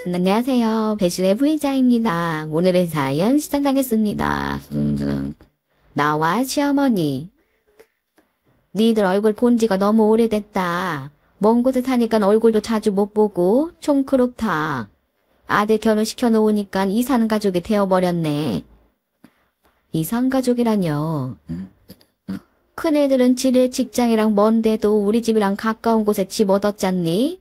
안녕하세요. 배신의 부의자입니다. 오늘의 사연 시작하겠습니다. 나와 시어머니. 니들 얼굴 본 지가 너무 오래됐다. 먼 곳에 사니까 얼굴도 자주 못 보고 좀 그렇다. 아들 결혼시켜 놓으니까 이사는 가족이 되어버렸네. 이산 가족이라뇨. 큰애들은 지들 직장이랑 먼데도 우리 집이랑 가까운 곳에 집 얻었잖니?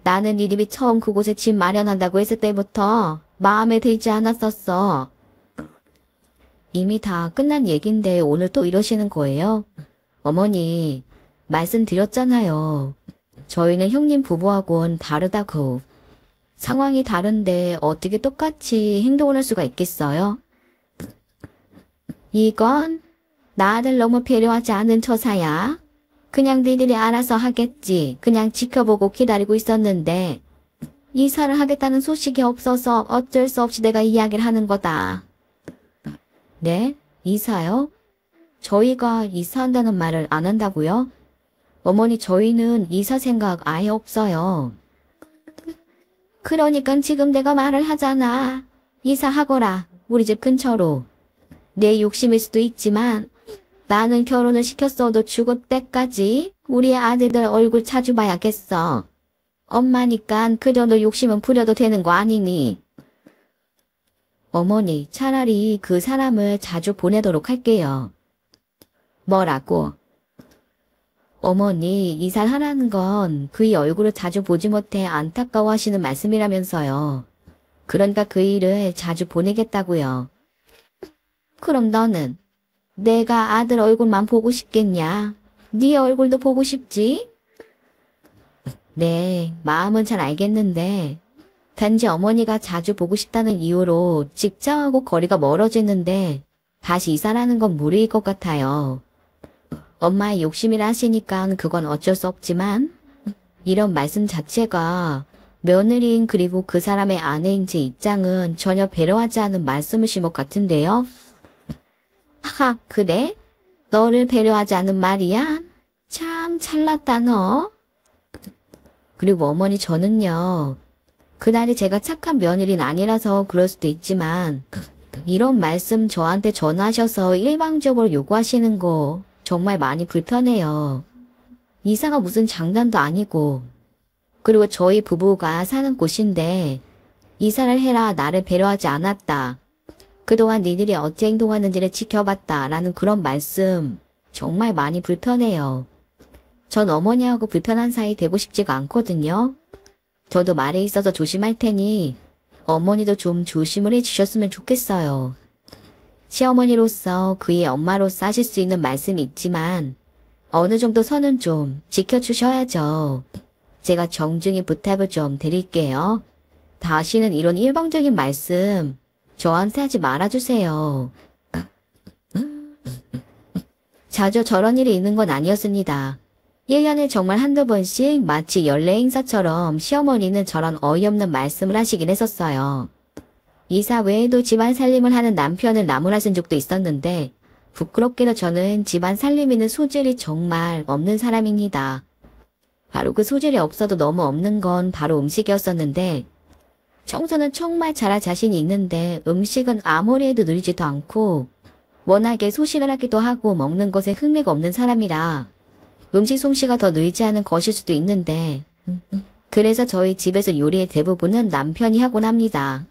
나는 이 집이 처음 그곳에 집 마련한다고 했을 때부터 마음에 들지 않았었어. 이미 다 끝난 얘긴데 오늘 또 이러시는 거예요? 어머니, 말씀드렸잖아요. 저희는 형님 부부하고는 다르다고. 상황이 다른데 어떻게 똑같이 행동을 할 수가 있겠어요? 이건 나 아들 너무 배려하지 않은 처사야. 그냥 니들이 알아서 하겠지. 그냥 지켜보고 기다리고 있었는데 이사를 하겠다는 소식이 없어서 어쩔 수 없이 내가 이야기를 하는 거다. 네? 이사요? 저희가 이사한다는 말을 안 한다고요? 어머니 저희는 이사 생각 아예 없어요. 그러니까 지금 내가 말을 하잖아. 이사하거라. 우리 집 근처로. 내 욕심일 수도 있지만 나는 결혼을 시켰어도 죽을 때까지 우리 아들들 얼굴 자주 봐야겠어. 엄마니까 그 정도 욕심은 부려도 되는 거 아니니. 어머니, 차라리 그 사람을 자주 보내도록 할게요. 뭐라고? 어머니, 이사하라는 건 그의 얼굴을 자주 보지 못해 안타까워하시는 말씀이라면서요. 그러니까 그 일을 자주 보내겠다고요. 그럼 너는? 내가 아들 얼굴만 보고 싶겠냐? 네 얼굴도 보고 싶지? 네, 마음은 잘 알겠는데 단지 어머니가 자주 보고 싶다는 이유로 직장하고 거리가 멀어지는데 다시 이사라는 건 무리일 것 같아요. 엄마의 욕심이라 하시니까 그건 어쩔 수 없지만 이런 말씀 자체가 며느리인 그리고 그 사람의 아내인 제 입장은 전혀 배려하지 않은 말씀이신 것 같은데요. 하, 그래? 너를 배려하지 않은 말이야? 참 잘났다 너. 그리고 어머니 저는요. 그날이 제가 착한 며느리는 아니라서 그럴 수도 있지만 이런 말씀 저한테 전하셔서 일방적으로 요구하시는 거 정말 많이 불편해요. 이사가 무슨 장난도 아니고 그리고 저희 부부가 사는 곳인데 이사를 해라 나를 배려하지 않았다. 그동안 니들이 어찌 행동하는지를 지켜봤다 라는 그런 말씀 정말 많이 불편해요. 전 어머니하고 불편한 사이 되고 싶지가 않거든요. 저도 말에 있어서 조심할 테니 어머니도 좀 조심을 해주셨으면 좋겠어요. 시어머니로서 그의 엄마로서 하실 수 있는 말씀이 있지만 어느 정도 선은 좀 지켜주셔야죠. 제가 정중히 부탁을 좀 드릴게요. 다시는 이런 일방적인 말씀 저한테 하지 말아주세요. 자주 저런 일이 있는 건 아니었습니다. 1년에 정말 한두 번씩 마치 연례 행사처럼 시어머니는 저런 어이없는 말씀을 하시긴 했었어요. 이사 외에도 집안 살림을 하는 남편을 나무라진 적도 있었는데 부끄럽게도 저는 집안 살림에는 소질이 정말 없는 사람입니다. 바로 그 소질이 없어도 너무 없는 건 바로 음식이었었는데 청소는 정말 잘할 자신이 있는데 음식은 아무리 해도 늘지도 않고 워낙에 소실을 하기도 하고 먹는 것에 흥미가 없는 사람이라 음식 솜씨가 더 늘지 않은 것일 수도 있는데 그래서 저희 집에서 요리의 대부분은 남편이 하곤 합니다.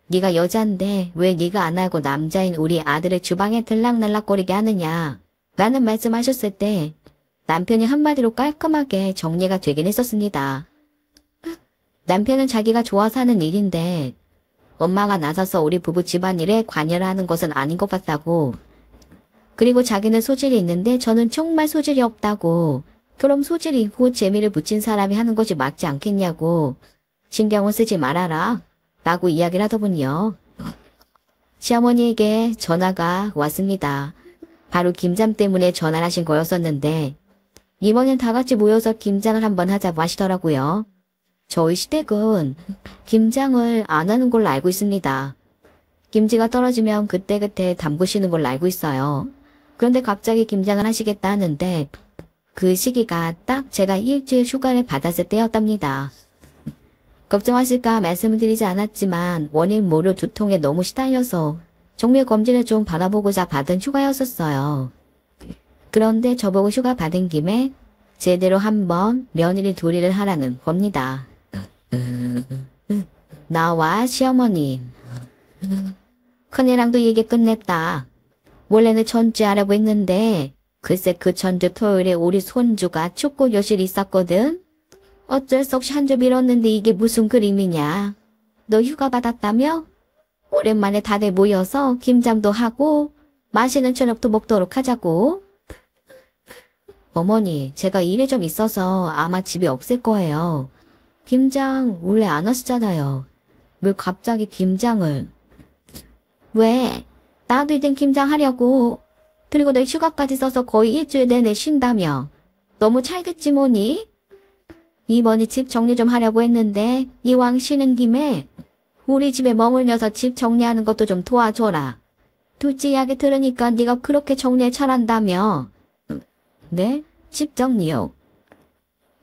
네가 여잔데 왜 네가 안 하고 남자인 우리 아들을 주방에 들락날락거리게 하느냐 라는 말씀하셨을 때 남편이 한마디로 깔끔하게 정리가 되긴 했었습니다. 남편은 자기가 좋아서 하는 일인데 엄마가 나서서 우리 부부 집안일에 관여를 하는 것은 아닌 것 같다고. 그리고 자기는 소질이 있는데 저는 정말 소질이 없다고. 그럼 소질이 있고 재미를 붙인 사람이 하는 것이 맞지 않겠냐고. 신경을 쓰지 말아라 라고 이야기를 하더군요. 시어머니에게 전화가 왔습니다. 바로 김장 때문에 전화를 하신 거였었는데 이번엔 다 같이 모여서 김장을 한번 하자고 하시더라고요. 저희 시댁은 김장을 안 하는 걸로 알고 있습니다. 김치가 떨어지면 그때그때 담그시는 걸로 알고 있어요. 그런데 갑자기 김장을 하시겠다 하는데 그 시기가 딱 제가 일주일 휴가를 받았을 때였답니다. 걱정하실까 말씀을 드리지 않았지만 원인 모를 두통에 너무 시달려서 정밀 검진을 좀 받아보고자 받은 휴가였었어요. 그런데 저보고 휴가 받은 김에 제대로 한번 며느리 둘이를 하라는 겁니다. 나와 시어머니. 큰애랑도 얘기 끝냈다. 원래는 전주에 하려고 했는데 글쎄 그 전주 토요일에 우리 손주가 축구 교실이 있었거든. 어쩔 수 없이 한 주 미뤘는데 이게 무슨 그림이냐. 너 휴가 받았다며? 오랜만에 다들 모여서 김장도 하고 맛있는 저녁도 먹도록 하자고. 어머니, 제가 일이 좀 있어서 아마 집에 없을 거예요. 김장 원래 안 하시잖아요. 왜 갑자기 김장을. 왜? 나도 이젠 김장 하려고. 그리고 내 휴가까지 써서 거의 일주일 내내 쉰다며. 너무 찰겠지 뭐니? 이번에 집 정리 좀 하려고 했는데 이왕 쉬는 김에 우리 집에 머물면서 집 정리하는 것도 좀 도와줘라. 둘째 이야기 들으니까 네가 그렇게 정리를 잘한다며. 네? 집 정리요.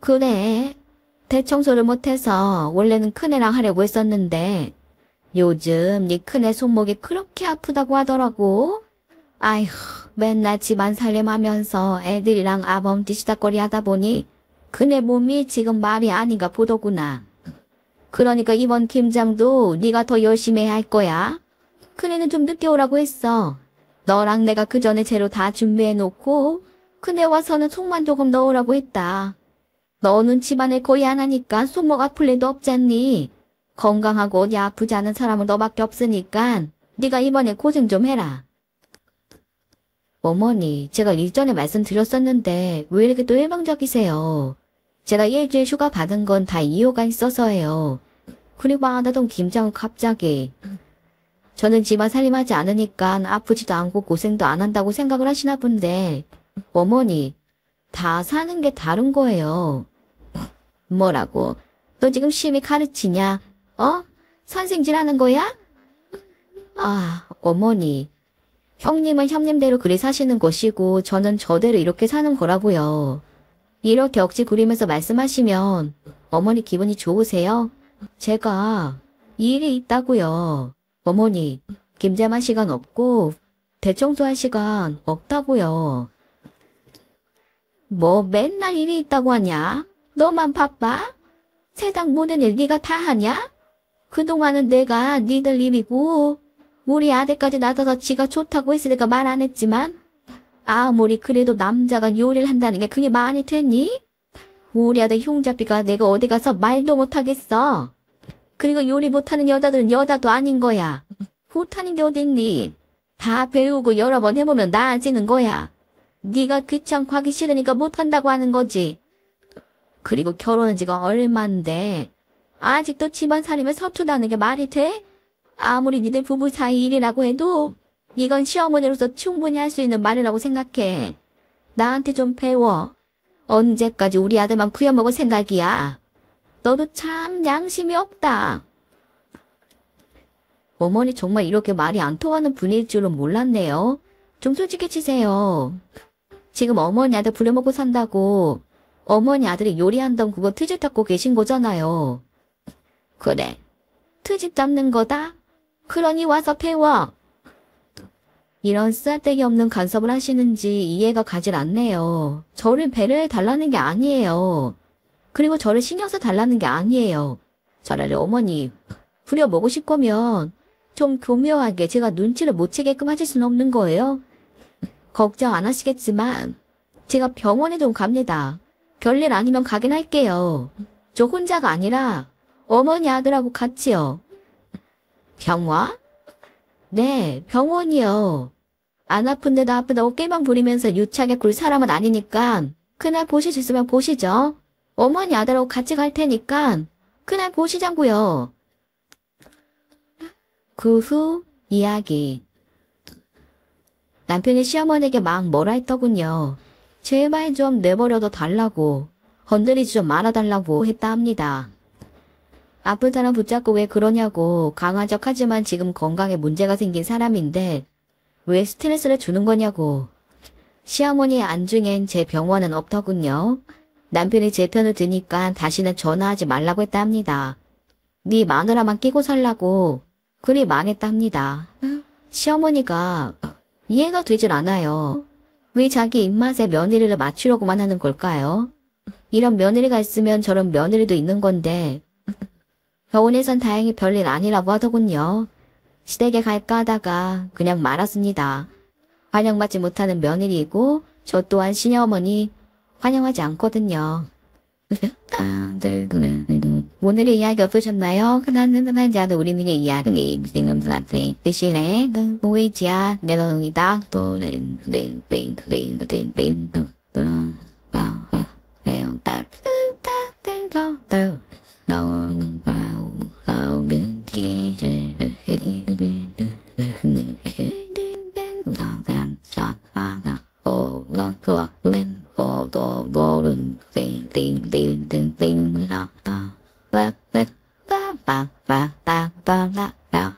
그래. 대청소를 못해서 원래는 큰애랑 하려고 했었는데 요즘 네 큰애 손목이 그렇게 아프다고 하더라고. 아휴, 맨날 집안 살림하면서 애들이랑 아범 뒤시다거리 하다 보니 큰애 몸이 지금 말이 아닌가 보더구나. 그러니까 이번 김장도 네가 더 열심히 해야 할 거야. 큰애는 좀 늦게 오라고 했어. 너랑 내가 그 전에 재료 다 준비해놓고 큰애 와서는 속만 조금 넣으라고 했다. 너는 집안일 거의 안 하니까 손목 아플 일도 없잖니. 건강하고 어디 아프지 않은 사람은 너밖에 없으니까 네가 이번에 고생 좀 해라. 어머니, 제가 일전에 말씀드렸었는데 왜 이렇게 또 일방적이세요? 제가 일주일 휴가 받은 건 다 이유가 있어서예요. 그리고 안 하던 김장은 갑자기. 저는 집안 살림하지 않으니까 아프지도 않고 고생도 안 한다고 생각을 하시나 본데 어머니, 다 사는 게 다른 거예요. 뭐라고? 너 지금 심히 가르치냐? 선생질하는 거야? 아, 어머니. 형님은 형님대로 그리 사시는 것이고 저는 저대로 이렇게 사는 거라고요. 이렇게 억지 부리면서 말씀하시면 어머니 기분이 좋으세요? 제가 일이 있다고요. 어머니, 김장할 시간 없고 대청소할 시간 없다고요. 뭐 맨날 일이 있다고 하냐? 너만 바빠? 세상 모든 일 네가 다 하냐? 그동안은 내가 니들 일이고 우리 아들까지 낳아서 지가 좋다고 했으니까 말 안 했지만 아무리 그래도 남자가 요리를 한다는 게 그게 말이 되니? 우리 아들 흉잡이가 내가 어디 가서 말도 못하겠어. 그리고 요리 못하는 여자들은 여자도 아닌 거야. 못하는 게 어딨니? 다 배우고 여러 번 해보면 나아지는 거야. 네가 귀찮고 하기 싫으니까 못한다고 하는 거지. 그리고 결혼한 지가 얼만데 아직도 집안 살림에 서투다는 게 말이 돼? 아무리 니들 부부 사이 일이라고 해도 이건 시어머니로서 충분히 할 수 있는 말이라고 생각해. 나한테 좀 배워. 언제까지 우리 아들만 부려먹을 생각이야. 너도 참 양심이 없다. 어머니 정말 이렇게 말이 안 통하는 분일 줄은 몰랐네요. 좀 솔직해지세요. 지금 어머니 아들 부려먹고 산다고 어머니 아들이 요리한다고 그거 트집 잡고 계신 거잖아요. 그래. 트집 잡는 거다? 그러니 와서 배워. 이런 쓸데기 없는 간섭을 하시는지 이해가 가질 않네요. 저를 배려해 달라는 게 아니에요. 그리고 저를 신경 써 달라는 게 아니에요. 차라리 어머니 부려먹고 싶으면 좀 교묘하게 제가 눈치를 못 채게끔 하실 수는 없는 거예요. 걱정 안 하시겠지만 제가 병원에 좀 갑니다. 별일 아니면 가긴 할게요. 저 혼자가 아니라 어머니 아들하고 같이요. 병원? 네, 병원이요. 안 아픈데도 아프다 어깨만 부리면서 유치하게 굴 사람은 아니니까 그날 보실 수 있으면 보시죠. 어머니 아들하고 같이 갈 테니까 그날 보시자고요. 그 후 이야기. 남편이 시어머니에게 막 뭐라 했더군요. 제발 좀 내버려둬 달라고, 건드리지 좀 말아달라고 했다 합니다. 아픈 사람 붙잡고 왜 그러냐고, 강화적하지만 지금 건강에 문제가 생긴 사람인데 왜 스트레스를 주는 거냐고. 시어머니의 안중엔 제 병원은 없더군요. 남편이 제 편을 드니까 다시는 전화하지 말라고 했다 합니다. 네 마누라만 끼고 살라고 그리 망했답니다. 시어머니가 이해가 되질 않아요. 왜 자기 입맛에 며느리를 맞추려고만 하는 걸까요? 이런 며느리가 있으면 저런 며느리도 있는 건데 겨우내선 다행히 별일 아니라고 하더군요. 시댁에 갈까 하다가 그냥 말았습니다. 환영받지 못하는 며느리이고 저 또한 시녀어머니 환영하지 않거든요. 오늘의 이야기 어떠셨나요? 나는 자도 우리는 이야기 드시네. 오이지야 내놓이다 또는 ba ba ba ba ba ba ba ba